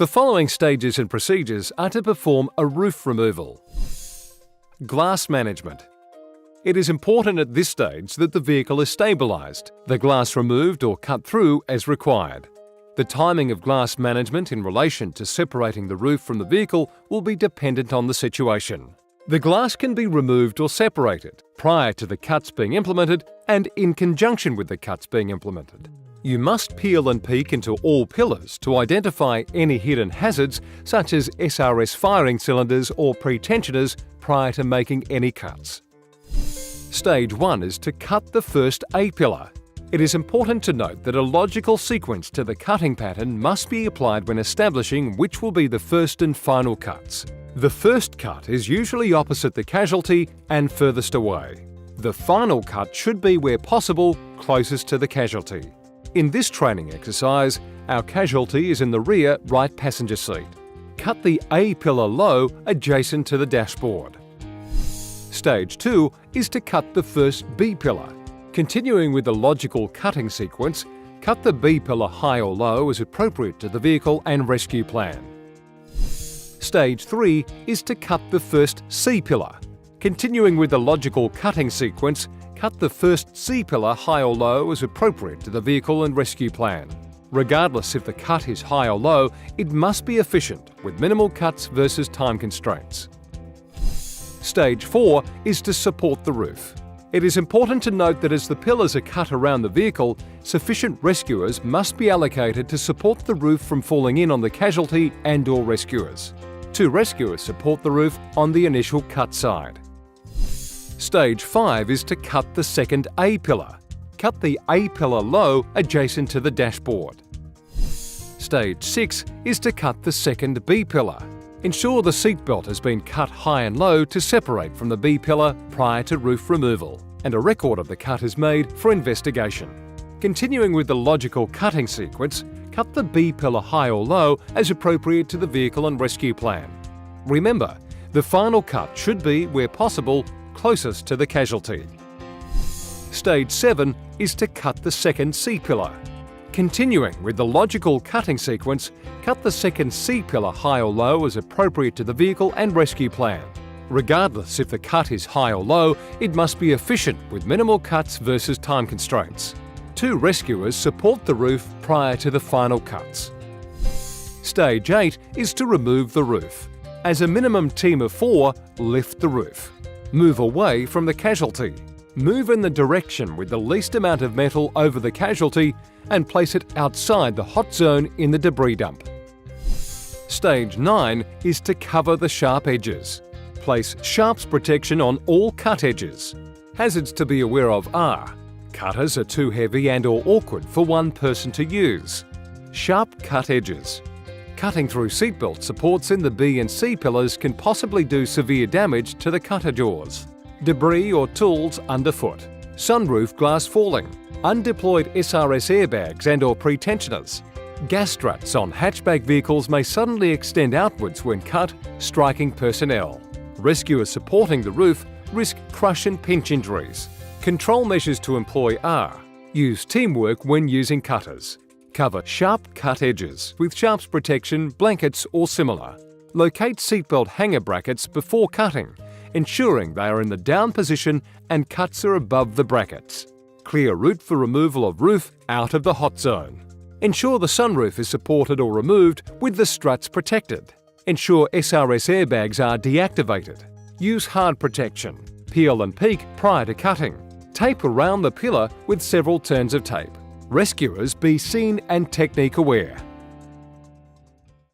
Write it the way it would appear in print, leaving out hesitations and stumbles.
The following stages and procedures are to perform a roof removal. Glass management. It is important at this stage that the vehicle is stabilised, the glass removed or cut through as required. The timing of glass management in relation to separating the roof from the vehicle will be dependent on the situation. The glass can be removed or separated prior to the cuts being implemented and in conjunction with the cuts being implemented. You must peel and peek into all pillars to identify any hidden hazards such as SRS firing cylinders or pretensioners prior to making any cuts. Stage 1 is to cut the first A-pillar. It is important to note that a logical sequence to the cutting pattern must be applied when establishing which will be the first and final cuts. The first cut is usually opposite the casualty and furthest away. The final cut should be, where possible, closest to the casualty. In this training exercise, our casualty is in the rear right passenger seat. Cut the A-pillar low adjacent to the dashboard. Stage 2 is to cut the first B-pillar. Continuing with the logical cutting sequence, cut the B-pillar high or low as appropriate to the vehicle and rescue plan. Stage 3 is to cut the first C-pillar. Continuing with the logical cutting sequence, cut the first C-pillar high or low as appropriate to the vehicle and rescue plan. Regardless if the cut is high or low, it must be efficient with minimal cuts versus time constraints. Stage 4 is to support the roof. It is important to note that as the pillars are cut around the vehicle, sufficient rescuers must be allocated to support the roof from falling in on the casualty and/or rescuers. 2 rescuers support the roof on the initial cut side. Stage 5 is to cut the second A-pillar. Cut the A-pillar low adjacent to the dashboard. Stage 6 is to cut the second B-pillar. Ensure the seatbelt has been cut high and low to separate from the B-pillar prior to roof removal, and a record of the cut is made for investigation. Continuing with the logical cutting sequence, cut the B-pillar high or low as appropriate to the vehicle and rescue plan. Remember, the final cut should be, where possible, closest to the casualty. Stage 7 is to cut the second C-pillar. Continuing with the logical cutting sequence, cut the second C-pillar high or low as appropriate to the vehicle and rescue plan. Regardless if the cut is high or low, it must be efficient with minimal cuts versus time constraints. 2 rescuers support the roof prior to the final cuts. Stage 8 is to remove the roof. As a minimum team of 4, lift the roof. Move away from the casualty. Move in the direction with the least amount of metal over the casualty and place it outside the hot zone in the debris dump. Stage 9 is to cover the sharp edges. Place sharps protection on all cut edges. Hazards to be aware of are: cutters are too heavy and/or awkward for one person to use. Sharp cut edges. Cutting through seatbelt supports in the B and C pillars can possibly do severe damage to the cutter jaws. Debris or tools underfoot. Sunroof glass falling. Undeployed SRS airbags and/or pretensioners. Gas struts on hatchback vehicles may suddenly extend outwards when cut, striking personnel. Rescuers supporting the roof risk crush and pinch injuries. Control measures to employ are: use teamwork when using cutters. Cover sharp cut edges with sharps protection, blankets or similar. Locate seatbelt hanger brackets before cutting, ensuring they are in the down position and cuts are above the brackets. Clear route for removal of roof out of the hot zone. Ensure the sunroof is supported or removed with the struts protected. Ensure SRS airbags are deactivated. Use hard protection. Peel and peek prior to cutting. Tape around the pillar with several turns of tape. Rescuers be scene and technique aware.